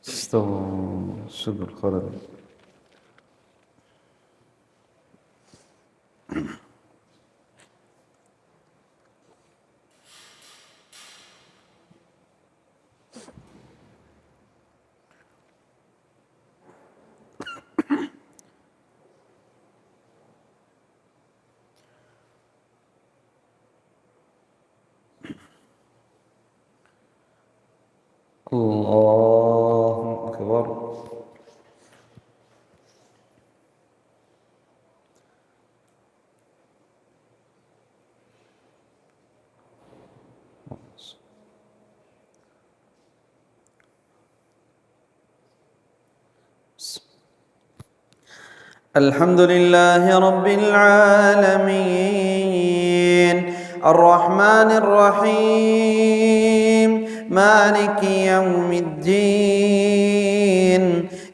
استووا سد الخلل. الله أكبر. الحمد لله رب العالمين الرحمن الرحيم مالك يوم الدين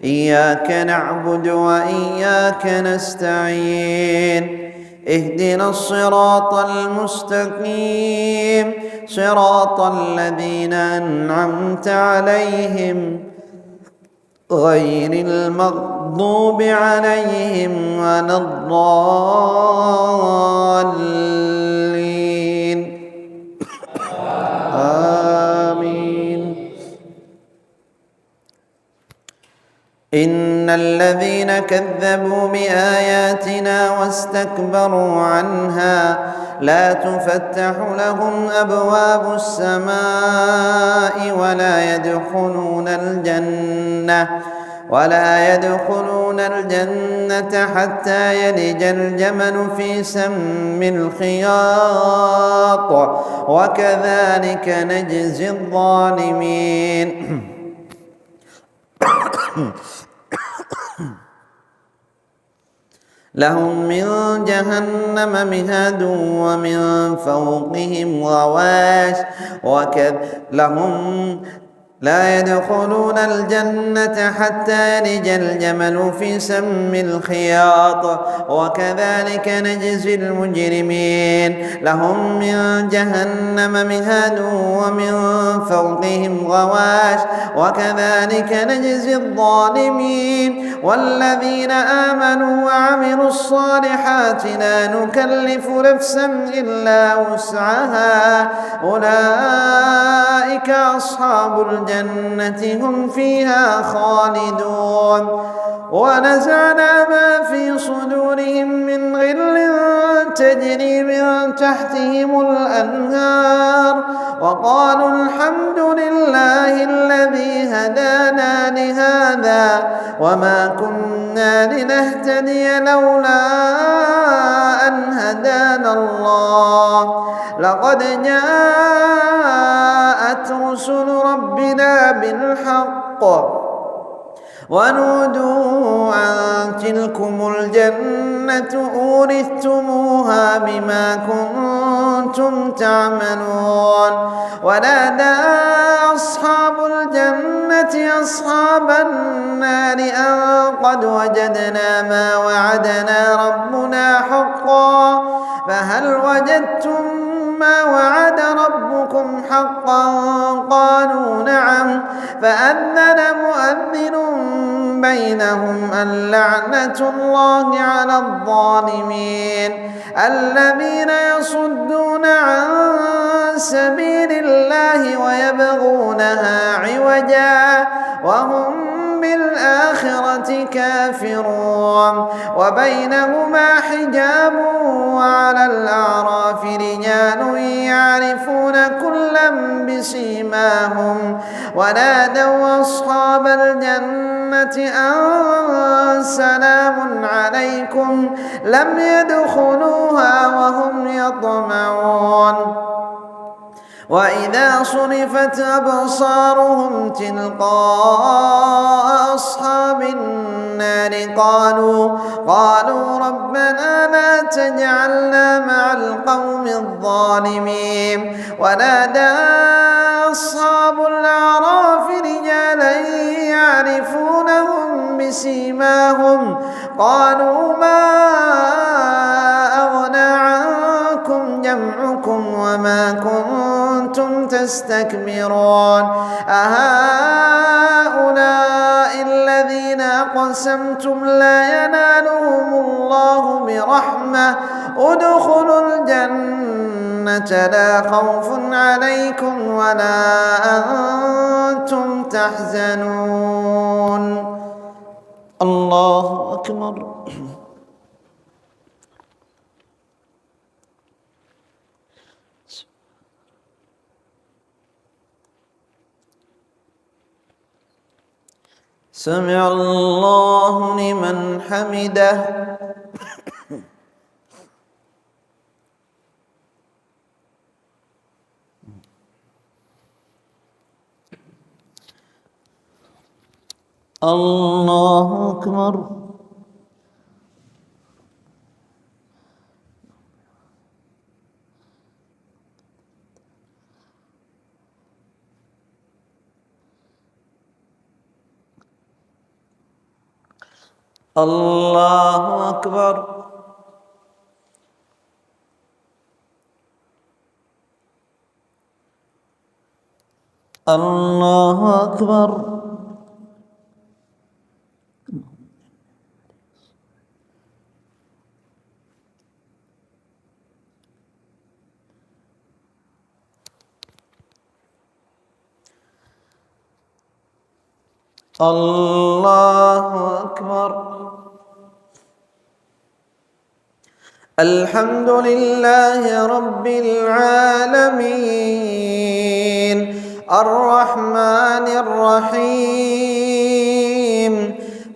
إياك نعبد وإياك نستعين اهدنا الصراط المستقيم صراط الذين أنعمت عليهم غير المغضوب عليهم ولا الضالين آمين. إن الذين كذبوا بآياتنا واستكبروا عنها لا تفتح لهم أبواب السماء ولا يدخلون الجنة حتى يلج الجمل في سم الخياط وكذلك نجزي الظالمين. لهم من جهنم مهاد ومن فوقهم غواش لا يدخلون الجنة حتى يلج الجمل في سم الخياط وكذلك نجزي المجرمين. لهم من جهنم مهاد ومن فوقهم غواش وكذلك نجزي الظالمين. والذين آمنوا وعملوا الصالحات لا نكلف نفسا إلا وسعها أولئك أصحاب الجنة هم فيها خالدون. ونزعنا ما في صدورهم من غل تجري من تحتهم الأنهار وقالوا الحمد لله الذي هدانا لهذا وما كنا لنهتدي لولا أن هدانا الله لقد جاءت رسل ربنا بالحق ونودوا أن تلكم الجنة أورثتموها بما كنتم تعملون. ونادى أصحاب الجنة أصحاب النار أن قد وجدنا ما وعدنا ربنا حقا فهل وجدتم ما وعد ربكم حقا قالوا نعم فأذن مؤذن بينهم اللعنة الله على الظالمين الذين يصدون عن سبيل الله ويبغونها عوجا وهم بالآخرة كافرون. وبينهما حجاب وعلى الأعراف رجال يعرفون كلا بسيماهم ونادوا أصحاب الجنة أن سلام عليكم لم يدخلوها وهم يطمعون. وإذا صرفت أبصارهم تلقاء أصحاب النار قالوا ربنا لا تجعلنا مع القوم الظالمين. ونادى أصحاب الأعراف رجالا يعرفونهم بسيماهم قالوا ما أغنى عنكم جمعكم وما كنتم تستكبرون أهؤلاء أقسمتم لا ينالهم الله برحمة ادخلوا الجنة لا خوف عليكم ولا أنتم تحزنون. الله أكبر. سمع الله لمن حمده. الله أكبر. الله أكبر. الله أكبر. الله أكبر. الحمد لله رب العالمين الرحمن الرحيم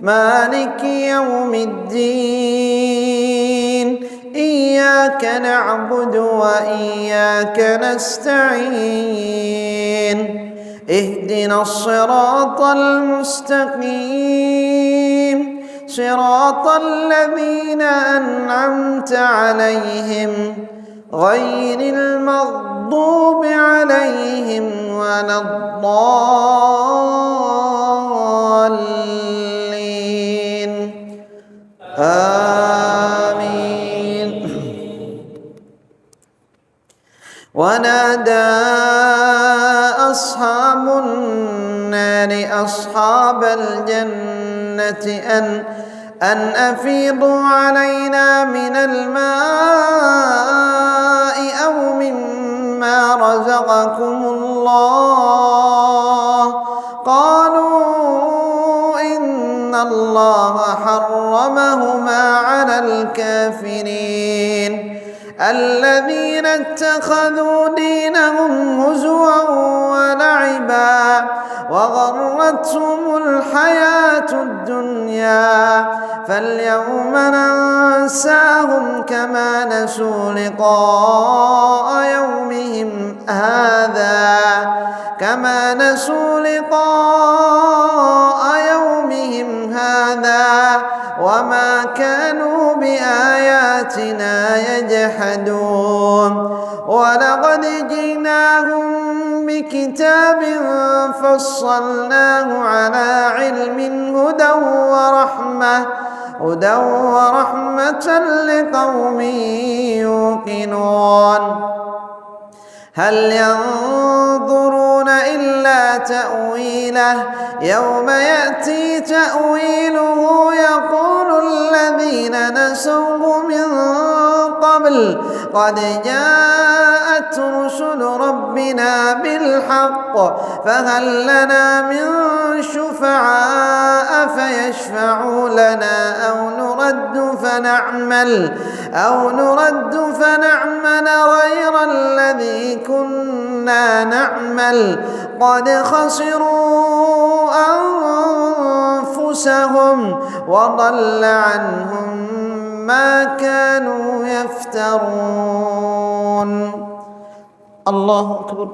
مالك يوم الدين إياك نعبد وإياك نستعين اهدنا الصراط المستقيم صراط الذين أنعمت عليهم غير المغضوب عليهم ولا الضالين آمين. ونادى أصحاب النار أصحاب الجنة أن أفيضوا علينا من الماء أو مما رزقكم الله قالوا إن الله حرمهما على الكافرين الذين اتخذوا دينهم هزوا ولعبا وغرتهم الحياة الدنيا فاليوم ننساهم كما نسوا لقاء يومهم هذا وما كانوا بآياتنا يجحدون ولقد جئناهم بكتاب فصلناه على علم هدى ورحمة لقوم يوقنون هل ينظرون إلا تأويله يوم يأتي تأويله يقول الذين نسوه من قبل قد جاءت رسل ربنا بالحق فهل لنا من شفعاء فيشفعوا لنا أو نرد فنعمل غير الذي كنا نعمل قد خسروا أنفسهم وضل عنهم ما كانوا يفترون. الله أكبر.